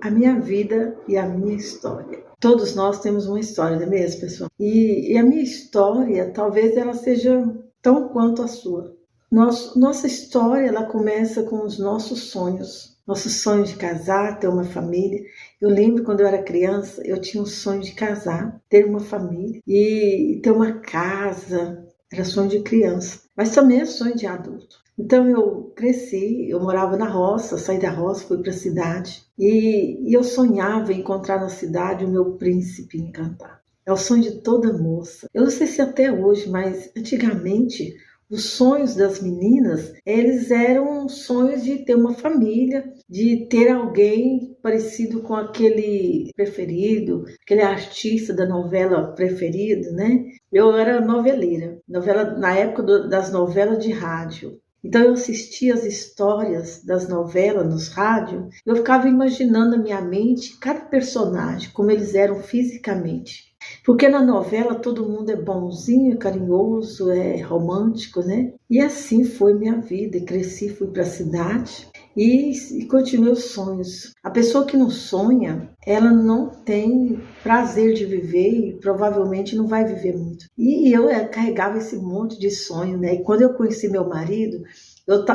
a minha vida e a minha história. Todos nós temos uma história, não é mesmo, pessoal? E a minha história, talvez ela seja tão quanto a sua. Nossa história, ela começa com os nossos sonhos. Nosso sonho de casar, ter uma família. Eu lembro quando eu era criança, eu tinha um sonho de casar, ter uma família e ter uma casa. Era sonho de criança, mas também é sonho de adulto. Então eu cresci, eu morava na roça, saí da roça, fui para a cidade. E eu sonhava em encontrar na cidade o meu príncipe encantado. É o sonho de toda moça. Eu não sei se até hoje, mas antigamente os sonhos das meninas, eles eram sonhos de ter uma família, de ter alguém parecido com aquele preferido, aquele artista da novela preferido, né? Eu era noveleira, na época das novelas de rádio. Então eu assistia as histórias das novelas nos rádios, eu ficava imaginando na minha mente cada personagem, como eles eram fisicamente. Porque na novela todo mundo é bonzinho, é carinhoso, é romântico, né? E assim foi minha vida. Cresci, fui para a cidade e continuei os sonhos. A pessoa que não sonha, ela não tem prazer de viver e provavelmente não vai viver muito. E eu carregava esse monte de sonho, né? E quando eu conheci meu marido,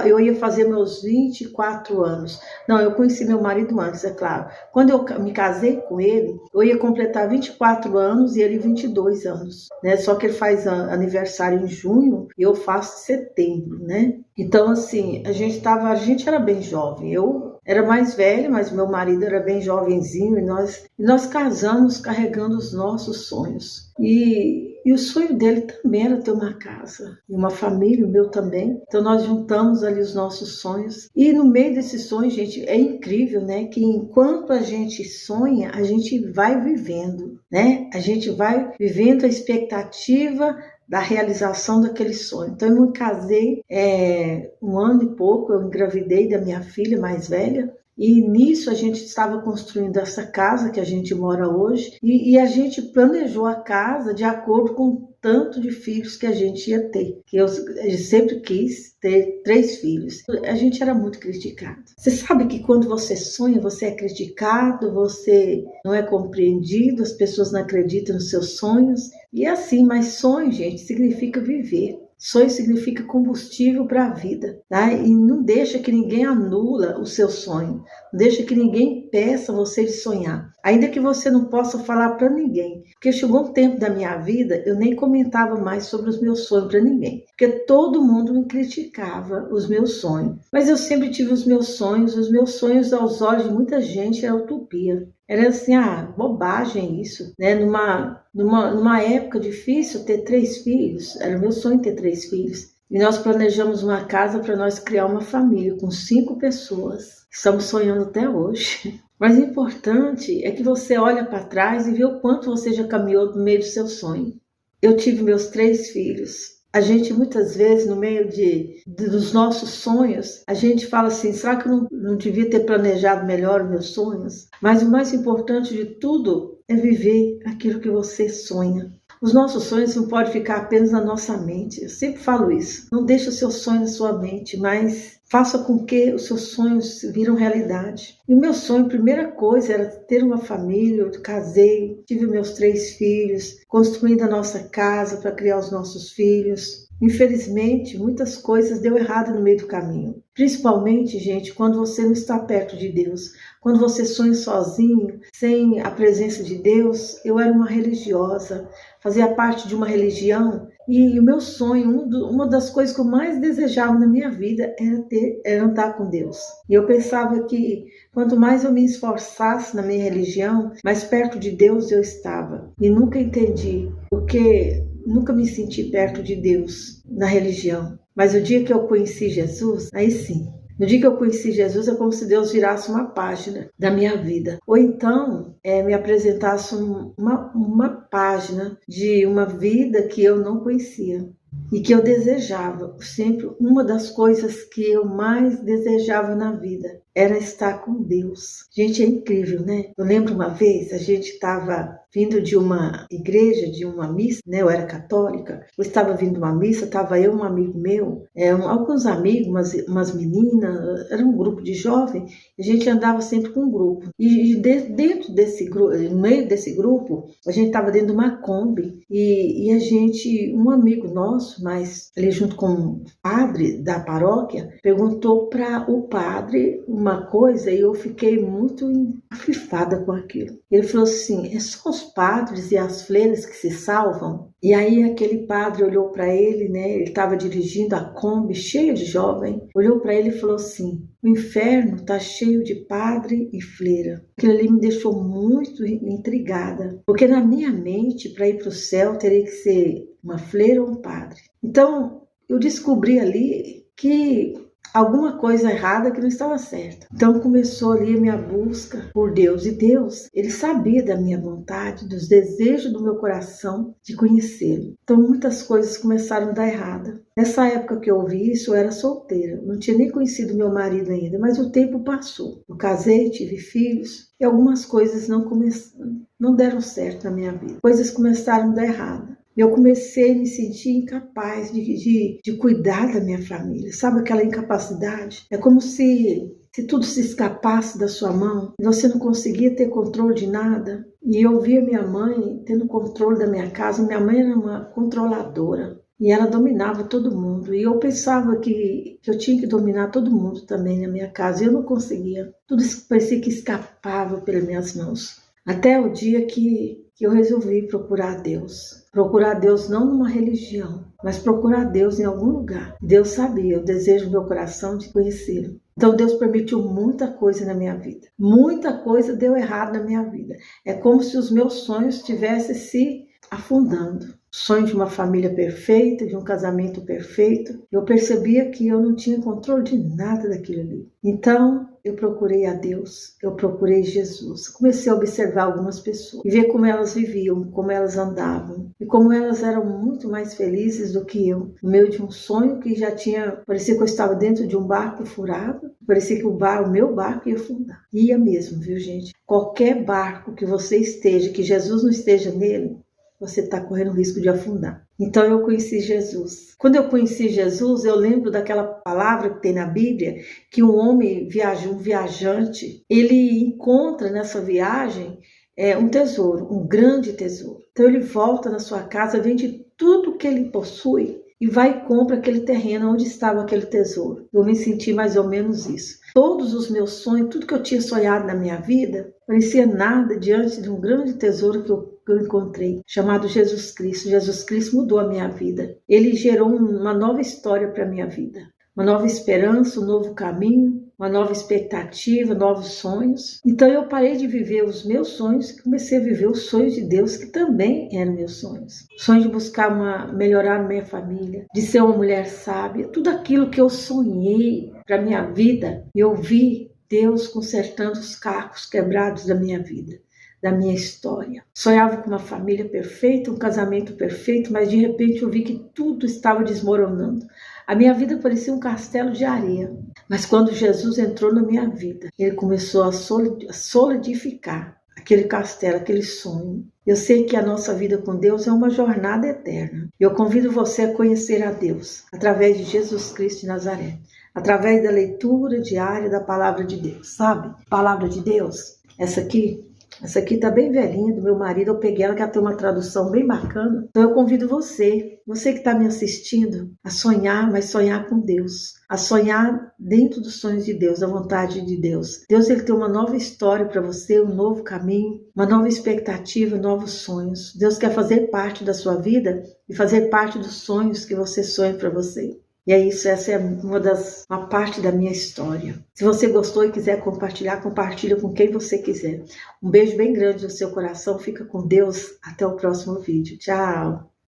eu ia fazer meus 24 anos. Não, eu conheci meu marido antes, é claro. Quando eu me casei com ele, eu ia completar 24 anos e ele 22 anos, né? Só que ele faz aniversário em junho e eu faço em setembro, né? Então, assim, a gente era bem jovem. Eu era mais velha, mas meu marido era bem jovenzinho e nós casamos carregando os nossos sonhos. E o sonho dele também era ter uma casa, uma família, o meu também. Então nós juntamos ali os nossos sonhos. E no meio desses sonhos, gente, é incrível, né? Que enquanto a gente sonha, a gente vai vivendo, né? A gente vai vivendo a expectativa da realização daquele sonho. Então eu me casei 1 ano e pouco, eu engravidei da minha filha mais velha. E nisso a gente estava construindo essa casa que a gente mora hoje e a gente planejou a casa de acordo com o tanto de filhos que a gente ia ter. Que eu sempre quis ter 3 filhos. A gente era muito criticado. Você sabe que quando você sonha, você é criticado, você não é compreendido, as pessoas não acreditam nos seus sonhos. E é assim, mas sonho, gente, significa viver. Sonho significa combustível para a vida, tá? E não deixa que ninguém anula o seu sonho. Não deixa que ninguém peça você de sonhar. Ainda que você não possa falar para ninguém. Porque chegou um tempo da minha vida, eu nem comentava mais sobre os meus sonhos para ninguém. Porque todo mundo me criticava os meus sonhos. Mas eu sempre tive os meus sonhos aos olhos de muita gente é utopia. Era assim, bobagem isso, né? Numa época difícil, ter 3 filhos, era o meu sonho ter 3 filhos. E nós planejamos uma casa para nós criar uma família com 5 pessoas. Estamos sonhando até hoje. Mas o importante é que você olha para trás e vê o quanto você já caminhou no meio do seu sonho. Eu tive meus 3 filhos. A gente muitas vezes, no meio dos nossos sonhos, a gente fala assim, será que eu não devia ter planejado melhor os meus sonhos? Mas o mais importante de tudo é viver aquilo que você sonha. Os nossos sonhos não podem ficar apenas na nossa mente. Eu sempre falo isso. Não deixe o seu sonho na sua mente, mas faça com que os seus sonhos viram realidade. E o meu sonho, a primeira coisa, era ter uma família. Eu casei, tive meus 3 filhos, construindo a nossa casa para criar os nossos filhos. Infelizmente, muitas coisas deu errado no meio do caminho. Principalmente, gente, quando você não está perto de Deus. Quando você sonha sozinho, sem a presença de Deus. Eu era uma religiosa, fazia parte de uma religião. E o meu sonho, uma das coisas que eu mais desejava na minha vida era andar com Deus. E eu pensava que quanto mais eu me esforçasse na minha religião, mais perto de Deus eu estava. E nunca entendi, porque nunca me senti perto de Deus na religião. Mas o dia que eu conheci Jesus, aí sim. No dia que eu conheci Jesus, é como se Deus virasse uma página da minha vida. Ou então, me apresentasse uma página de uma vida que eu não conhecia. E que eu desejava. Sempre uma das coisas que eu mais desejava na vida era estar com Deus. Gente, é incrível, né? Eu lembro uma vez, a gente estava vindo de uma igreja, de uma missa, né? Eu era católica, eu estava vindo de uma missa, estava eu, um amigo meu, alguns amigos, umas meninas, era um grupo de jovens, a gente andava sempre com um grupo. E dentro desse grupo, no meio desse grupo, a gente estava dentro de uma Kombi e a gente, um amigo nosso, mas ele junto com o padre da paróquia, perguntou para o padre uma coisa e eu fiquei muito aflifada com aquilo. Ele falou assim, é só os padres e as freiras que se salvam? E aí aquele padre olhou para ele, né? Ele estava dirigindo a Kombi, cheio de jovem, olhou para ele e falou assim, o inferno está cheio de padre e freira. Aquilo ali me deixou muito intrigada, porque na minha mente, para ir para o céu, teria que ser uma freira ou um padre. Então, eu descobri ali que alguma coisa errada que não estava certa. Então começou ali a minha busca por Deus. E Deus, Ele sabia da minha vontade, dos desejos do meu coração de conhecê-lo. Então muitas coisas começaram a dar errada. Nessa época que eu ouvi isso, eu era solteira. Não tinha nem conhecido meu marido ainda, mas o tempo passou. Eu casei, tive filhos e algumas coisas não deram certo na minha vida. Coisas começaram a dar errado. Eu comecei a me sentir incapaz de cuidar da minha família. Sabe aquela incapacidade? É como se tudo se escapasse da sua mão e você não conseguia ter controle de nada. E eu via minha mãe tendo controle da minha casa. Minha mãe era uma controladora e ela dominava todo mundo. E eu pensava que eu tinha que dominar todo mundo também na minha casa. E eu não conseguia. Tudo parecia que escapava pelas minhas mãos. Até o dia que eu resolvi procurar Deus. Procurar Deus não numa religião, mas procurar Deus em algum lugar. Deus sabia o desejo do meu coração de conhecê-lo. Então Deus permitiu muita coisa na minha vida. Muita coisa deu errado na minha vida. É como se os meus sonhos estivessem se afundando. Sonho de uma família perfeita, de um casamento perfeito. Eu percebia que eu não tinha controle de nada daquilo ali. Então, eu procurei a Deus, eu procurei Jesus. Comecei a observar algumas pessoas e ver como elas viviam, como elas andavam e como elas eram muito mais felizes do que eu. No meio de um sonho que já tinha, parecia que eu estava dentro de um barco furado, parecia que o meu barco ia afundar. Ia mesmo, viu, gente? Qualquer barco que você esteja, que Jesus não esteja nele, você está correndo o risco de afundar. Então eu conheci Jesus. Quando eu conheci Jesus, eu lembro daquela palavra que tem na Bíblia, que um homem um viajante, ele encontra nessa viagem um tesouro, um grande tesouro. Então ele volta na sua casa, vende tudo que ele possui e vai e compra aquele terreno onde estava aquele tesouro. Eu me senti mais ou menos isso. Todos os meus sonhos, tudo que eu tinha sonhado na minha vida, parecia nada diante de um grande tesouro que eu encontrei, chamado Jesus Cristo. Jesus Cristo mudou a minha vida. Ele gerou uma nova história para a minha vida. Uma nova esperança, um novo caminho, uma nova expectativa, novos sonhos. Então eu parei de viver os meus sonhos e comecei a viver os sonhos de Deus, que também eram meus sonhos. Sonho de buscar melhorar a minha família, de ser uma mulher sábia. Tudo aquilo que eu sonhei para a minha vida, eu vi Deus consertando os cacos quebrados da minha vida, da minha história. Sonhava com uma família perfeita, um casamento perfeito, mas de repente eu vi que tudo estava desmoronando. A minha vida parecia um castelo de areia. Mas quando Jesus entrou na minha vida, Ele começou a solidificar aquele castelo, aquele sonho. Eu sei que a nossa vida com Deus é uma jornada eterna. Eu convido você a conhecer a Deus através de Jesus Cristo de Nazaré. Através da leitura diária da Palavra de Deus, sabe? Palavra de Deus, essa aqui tá bem velhinha, do meu marido, eu peguei ela, que ela tem uma tradução bem bacana. Então eu convido você que está me assistindo, a sonhar, mas sonhar com Deus. A sonhar dentro dos sonhos de Deus, da vontade de Deus. Deus, Ele tem uma nova história para você, um novo caminho, uma nova expectativa, novos sonhos. Deus quer fazer parte da sua vida e fazer parte dos sonhos que você sonha para você. E é isso, essa é uma parte da minha história. Se você gostou e quiser compartilhar, compartilha com quem você quiser. Um beijo bem grande no seu coração, fica com Deus, até o próximo vídeo. Tchau!